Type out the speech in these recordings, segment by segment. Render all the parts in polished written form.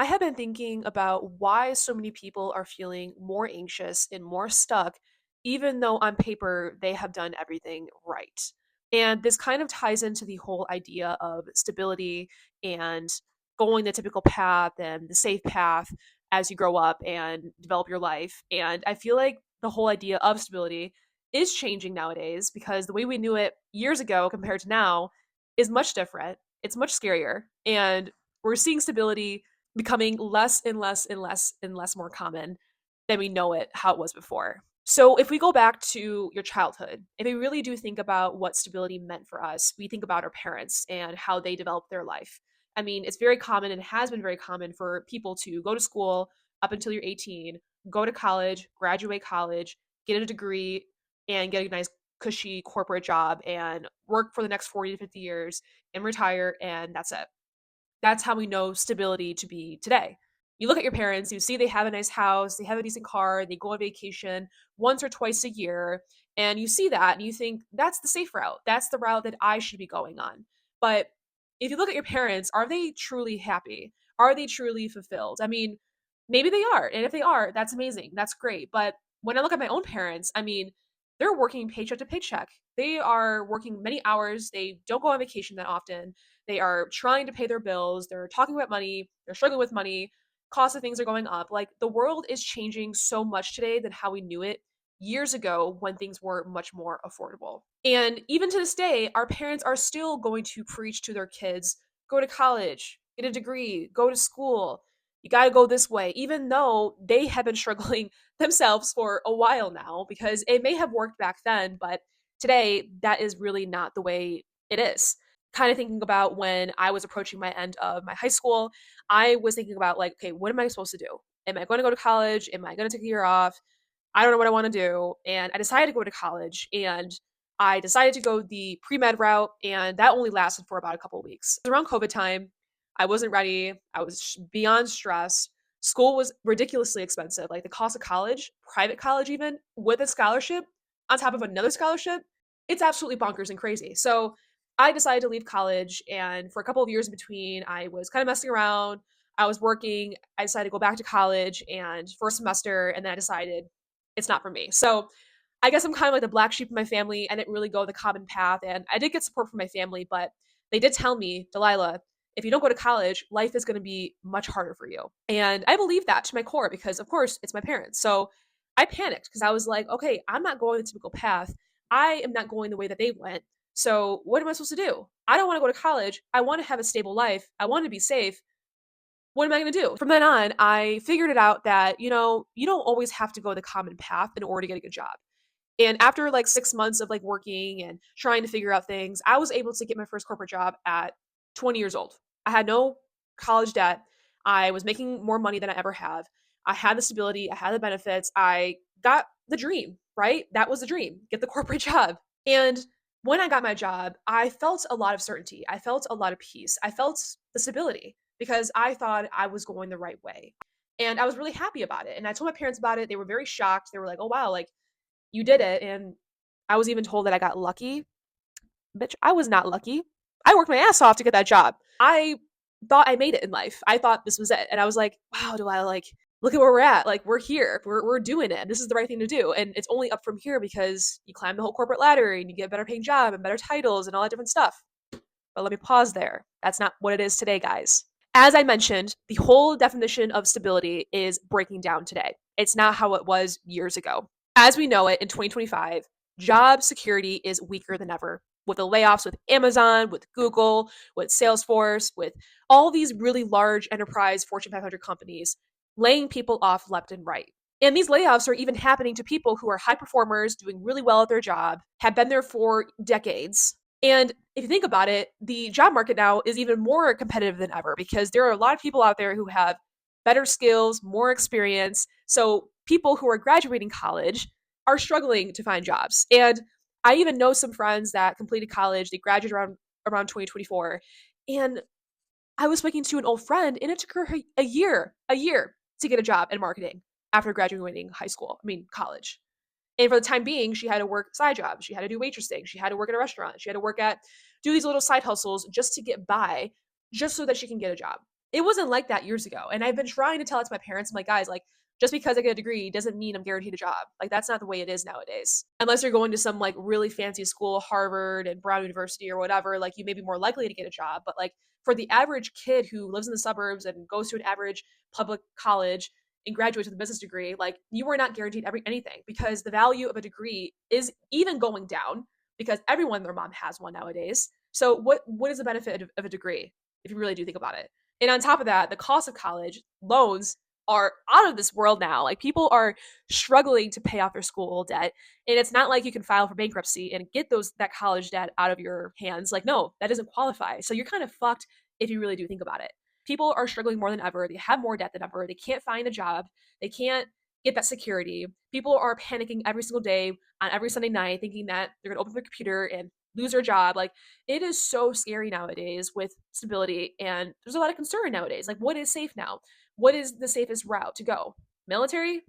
I have been thinking about why so many people are feeling more anxious and more stuck, even though on paper they have done everything right. And this kind of ties into the whole idea of stability and going the typical path and the safe path as you grow up and develop your life. And I feel like the whole idea of stability is changing nowadays because the way we knew it years ago compared to now is much different. It's much scarier. And we're seeing stability becoming less and less and less and less more common than we know it how it was before. So if we go back to your childhood, if we really do think about what stability meant for us, we think about our parents and how they developed their life. I mean, it's very common and has been very common for people to go to school up until you're 18, go to college, graduate college, get a degree, and get a nice cushy corporate job and work for the next 40 to 50 years and retire, and that's it. That's how we know stability to be today. You look at your parents, you see they have a nice house, they have a decent car, they go on vacation once or twice a year, and you see that and you think that's the safe route. That's the route that I should be going on. But if you look at your parents, are they truly happy? Are they truly fulfilled? I mean, maybe they are. And if they are, that's amazing. That's great. But when I look at my own parents, I mean, they're working paycheck to paycheck. They are working many hours. They don't go on vacation that often. They are trying to pay their bills. They're talking about money. They're struggling with money. Costs of things are going up. Like the world is changing so much today than how we knew it years ago when things were much more affordable. And even to this day, our parents are still going to preach to their kids go to college, get a degree, go to school. You got to go this way, even though they have been struggling themselves for a while now because it may have worked back then, but today that is really not the way it is. Kind of thinking about when I was approaching my end of my high school, I was thinking about like, okay, what am I supposed to do? Am I going to go to college? Am I going to take a year off? I don't know what I want to do. And I decided to go to college and I decided to go the pre med route. And that only lasted for about a couple of weeks. It was around COVID time. I wasn't ready. I was beyond stressed. School was ridiculously expensive. Like the cost of college, private college, even with a scholarship on top of another scholarship, it's absolutely bonkers and crazy. So I decided to leave college. And for a couple of years in between, I was kind of messing around. I was working. I decided to go back to college and for a semester. And then I decided it's not for me. So I guess I'm kind of like the black sheep of my family. I didn't really go the common path. And I did get support from my family, but they did tell me, Delilah, if you don't go to college, life is going to be much harder for you. And I believe that to my core because, of course, it's my parents. So I panicked because I was like, okay, I'm not going the typical path. I am not going the way that they went. So what am I supposed to do? I don't want to go to college. I want to have a stable life. I want to be safe. What am I going to do? From then on, I figured it out that, you don't always have to go the common path in order to get a good job. And after like 6 months of like working and trying to figure out things, I was able to get my first corporate job at 20 years old. I had no college debt. I was making more money than I ever have. I had the stability, I had the benefits. I got the dream, right? That was the dream. Get the corporate job. And when I got my job, I felt a lot of certainty. I felt a lot of peace. I felt the stability because I thought I was going the right way. And I was really happy about it. And I told my parents about it. They were very shocked. They were like, "Oh wow, like you did it." And I was even told that I got lucky. Bitch, I was not lucky. I worked my ass off to get that job. I thought I made it in life. I thought this was it. And I was like, wow, do I like look at where we're at? Like we're here. We're doing it. This is the right thing to do. And it's only up from here because you climb the whole corporate ladder and you get a better paying job and better titles and all that different stuff. But let me pause there. That's not what it is today, guys. As I mentioned, the whole definition of stability is breaking down today. It's not how it was years ago. As we know it in 2025, job security is weaker than ever. With the layoffs with Amazon, with Google, with Salesforce, with all these really large enterprise Fortune 500 companies laying people off left and right. And these layoffs are even happening to people who are high performers, doing really well at their job, have been there for decades. And if you think about it, the job market now is even more competitive than ever because there are a lot of people out there who have better skills, more experience. So people who are graduating college are struggling to find jobs. And I even know some friends that completed college, they graduated around 2024. And I was speaking to an old friend and it took her a year to get a job in marketing after graduating high school. I mean, college. And for the time being, she had to work side jobs. She had to do waitressing. She had to work at a restaurant. She had to do these little side hustles just to get by, just so that she can get a job. It wasn't like that years ago. And I've been trying to tell it to my parents. I'm like, guys, like, just because I get a degree doesn't mean I'm guaranteed a job. Like, that's not the way it is nowadays. Unless you're going to some like really fancy school, Harvard and Brown University or whatever, like, you may be more likely to get a job. But like, for the average kid who lives in the suburbs and goes to an average public college and graduates with a business degree, like, you are not guaranteed anything, because the value of a degree is even going down because everyone and their mom has one nowadays. So what is the benefit of a degree if you really do think about it? And on top of that, the cost of college loans are out of this world now. Like, people are struggling to pay off their school debt. And it's not like you can file for bankruptcy and get that college debt out of your hands. Like, no, that doesn't qualify. So you're kind of fucked if you really do think about it. People are struggling more than ever. They have more debt than ever. They can't find a job. They can't get that security. People are panicking every single day on every Sunday night, thinking that they're gonna open their computer and lose their job. Like, it is so scary nowadays with stability, and there's a lot of concern nowadays. Like, what is safe now? What is the safest route to go? Military?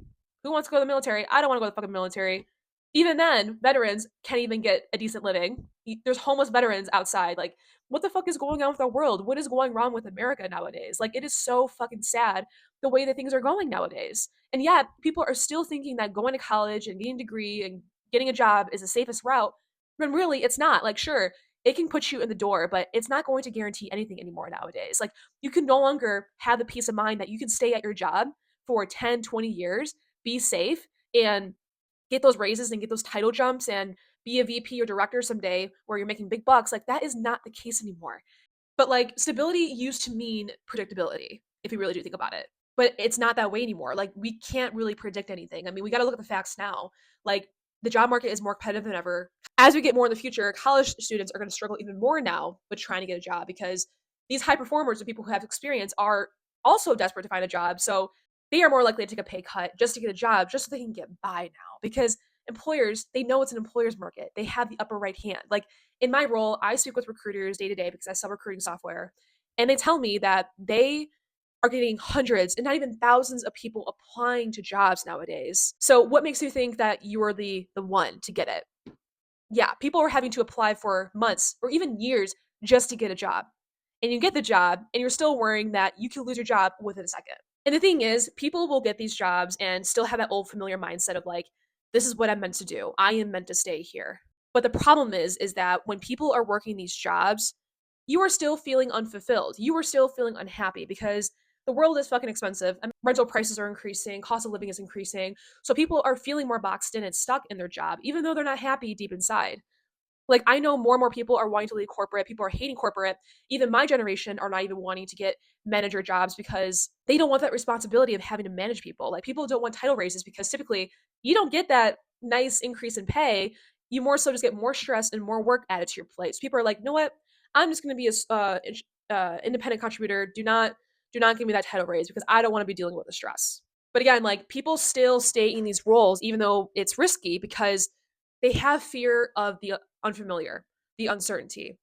Who wants to go to the military? I don't want to go to the fucking military. Even then, veterans can't even get a decent living. There's homeless veterans outside. Like, what the fuck is going on with our world? What is going wrong with America nowadays? Like, it is so fucking sad the way that things are going nowadays. And yet, people are still thinking that going to college and getting a degree and getting a job is the safest route, when really it's not. Like, sure, it can put you in the door, but it's not going to guarantee anything anymore nowadays. Like, you can no longer have the peace of mind that you can stay at your job for 10, 20 years, be safe, and get those raises and get those title jumps and be a VP or director someday where you're making big bucks. Like, that is not the case anymore. But like, stability used to mean predictability, if you really do think about it. But it's not that way anymore. Like, we can't really predict anything. I mean, we got to look at the facts now. Like, the job market is more competitive than ever. As we get more in the future, college students are going to struggle even more now with trying to get a job, because these high performers and people who have experience are also desperate to find a job. So they are more likely to take a pay cut just to get a job, just so they can get by now. Because employers, they know it's an employer's market. They have the upper right hand. Like, in my role, I speak with recruiters day to day because I sell recruiting software. And they tell me that they are getting hundreds and not even thousands of people applying to jobs nowadays. So what makes you think that you are the one to get it? Yeah, people are having to apply for months or even years just to get a job. And you get the job and you're still worrying that you can lose your job within a second. And the thing is, people will get these jobs and still have that old familiar mindset of like, this is what I'm meant to do. I am meant to stay here. But the problem is that when people are working these jobs, you are still feeling unfulfilled. You are still feeling unhappy because the world is fucking expensive. And rental prices are increasing, cost of living is increasing. So people are feeling more boxed in and stuck in their job, even though they're not happy deep inside. Like, I know more and more people are wanting to leave corporate. People are hating corporate. Even my generation are not even wanting to get manager jobs because they don't want that responsibility of having to manage people. Like, people don't want title raises because typically you don't get that nice increase in pay. You more so just get more stress and more work added to your plate. So people are like, you know what? I'm just going to be a independent contributor. Do not give me that title raise because I don't want to be dealing with the stress. But again, like, people still stay in these roles even though it's risky because they have fear of the unfamiliar, the uncertainty.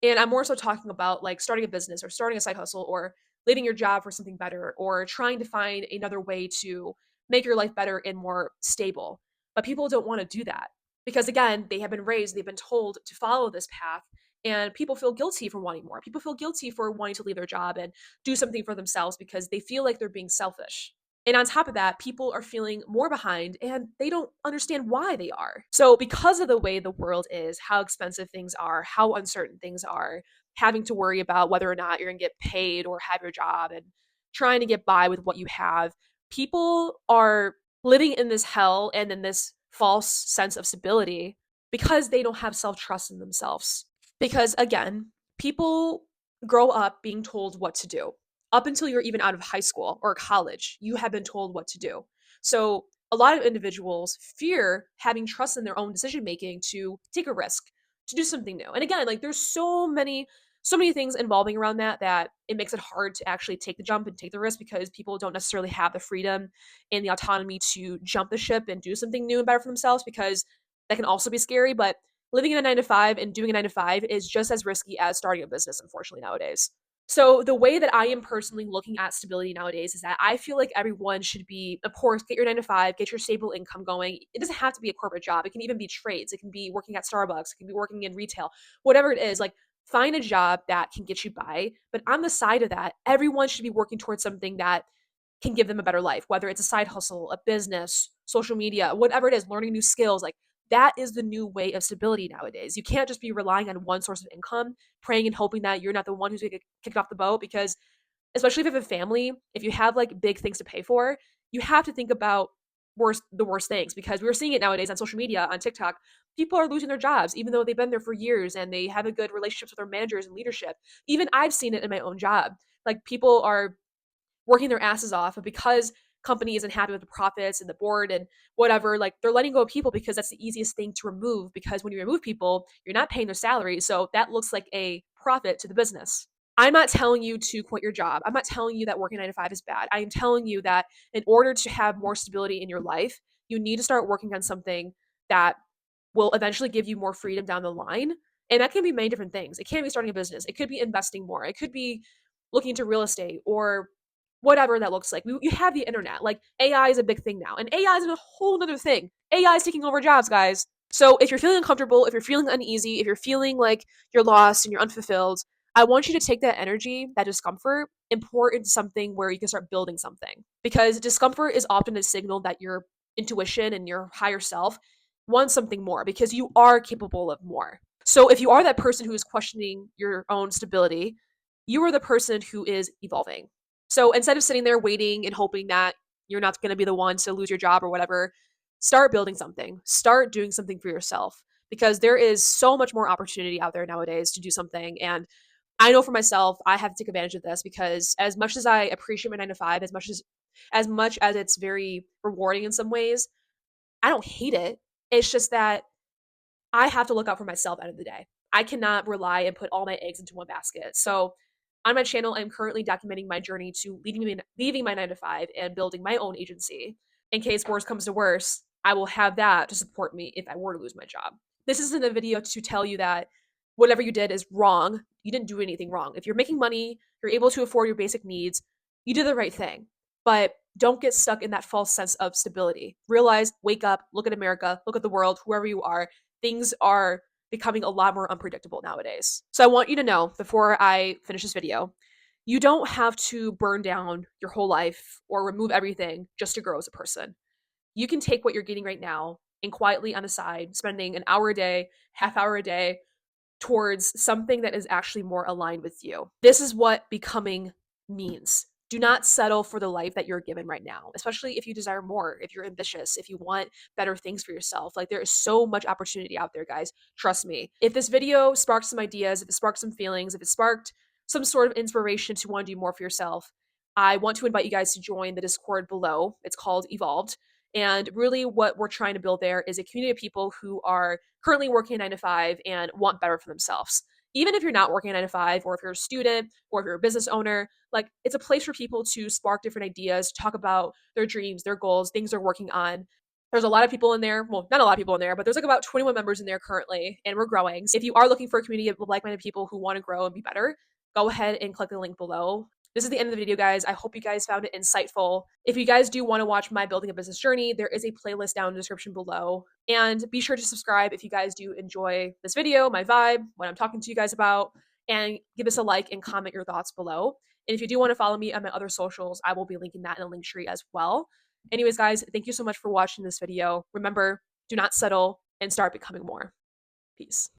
And I'm more so talking about like starting a business or starting a side hustle or leaving your job for something better or trying to find another way to make your life better and more stable. But people don't want to do that because, again, they have been raised, they've been told to follow this path. And people feel guilty for wanting more. People feel guilty for wanting to leave their job and do something for themselves because they feel like they're being selfish. And on top of that, people are feeling more behind and they don't understand why they are. So, because of the way the world is, how expensive things are, how uncertain things are, having to worry about whether or not you're going to get paid or have your job and trying to get by with what you have, people are living in this hell and in this false sense of stability because they don't have self trust in themselves. Because again, people grow up being told what to do. Up until you're even out of high school or college, you have been told what to do. So a lot of individuals fear having trust in their own decision making to take a risk, to do something new. And again, like, there's so many things involving around that it makes it hard to actually take the jump and take the risk because people don't necessarily have the freedom and the autonomy to jump the ship and do something new and better for themselves, because that can also be scary. But living in a 9 to 5 and doing a 9 to 5 is just as risky as starting a business, unfortunately, nowadays. So the way that I am personally looking at stability nowadays is that I feel like everyone should be, of course, get your 9 to 5, get your stable income going. It doesn't have to be a corporate job. It can even be trades. It can be working at Starbucks. It can be working in retail, whatever it is. Like, find a job that can get you by. But on the side of that, everyone should be working towards something that can give them a better life, whether it's a side hustle, a business, social media, whatever it is, learning new skills. Like that is the new way of stability nowadays. You can't just be relying on one source of income, praying and hoping that you're not the one who's going to get kicked off the boat. Because especially if you have a family, if you have like big things to pay for, you have to think about the worst things, because we're seeing it nowadays on social media, on TikTok. People are losing their jobs even though they've been there for years and they have a good relationships with their managers and leadership. Even I've seen it in my own job. Like people are working their asses off, but because company isn't happy with the profits and the board and whatever, like they're letting go of people because that's the easiest thing to remove, because when you remove people, you're not paying their salary, so that looks like a profit to the business. I'm not telling you to quit your job. I'm not telling you that working 9 to 5 is bad. I am telling you that in order to have more stability in your life, you need to start working on something that will eventually give you more freedom down the line. And that can be many different things. It can't be starting a business. It could be investing more. It could be looking into real estate or whatever that looks like. You have the internet. Like AI is a big thing now. And AI is a whole other thing. AI is taking over jobs, guys. So if you're feeling uncomfortable, if you're feeling uneasy, if you're feeling like you're lost and you're unfulfilled, I want you to take that energy, that discomfort, and pour it into something where you can start building something. Because discomfort is often a signal that your intuition and your higher self wants something more, because you are capable of more. So if you are that person who is questioning your own stability, you are the person who is evolving. So instead of sitting there waiting and hoping that you're not going to be the one to lose your job or whatever, start building something. Start doing something for yourself, because there is so much more opportunity out there nowadays to do something. And I know for myself, I have to take advantage of this, because as much as I appreciate my 9 to 5, as much as it's very rewarding in some ways, I don't hate it. It's just that I have to look out for myself at the end of the day. I cannot rely and put all my eggs into one basket. So on my channel, I'm currently documenting my journey to leaving my 9 to 5 and building my own agency. In case worse comes to worse, I will have that to support me if I were to lose my job. This isn't a video to tell you that whatever you did is wrong. You didn't do anything wrong. If you're making money, you're able to afford your basic needs, you did the right thing. But don't get stuck in that false sense of stability. Realize, wake up, look at America, look at the world, whoever you are. Things are becoming a lot more unpredictable nowadays. So I want you to know before I finish this video, you don't have to burn down your whole life or remove everything just to grow as a person. You can take what you're getting right now and quietly on the side, spending an hour a day, half hour a day, towards something that is actually more aligned with you. This is what becoming means. Do not settle for the life that you're given right now, especially if you desire more, if you're ambitious, if you want better things for yourself. Like there is so much opportunity out there, guys. Trust me. If this video sparked some ideas, if it sparked some feelings, if it sparked some sort of inspiration to want to do more for yourself, I want to invite you guys to join the Discord below. It's called Evolved. And really, what we're trying to build there is a community of people who are currently working 9 to 5 and want better for themselves. Even if you're not working 9 to 5, or if you're a student, or if you're a business owner, like it's a place for people to spark different ideas, talk about their dreams, their goals, things they're working on. There's a lot of people in there. Well, not a lot of people in there, but there's like about 21 members in there currently, and we're growing. So if you are looking for a community of like minded people who want to grow and be better, go ahead and click the link below. This is the end of the video, guys. I hope you guys found it insightful. If you guys do want to watch my building a business journey, there is a playlist down in the description below. And be sure to subscribe if you guys do enjoy this video, my vibe, what I'm talking to you guys about, and give us a like and comment your thoughts below. And if you do want to follow me on my other socials, I will be linking that in the link tree as well. Anyways, guys, thank you so much for watching this video. Remember, do not settle and start becoming more. Peace.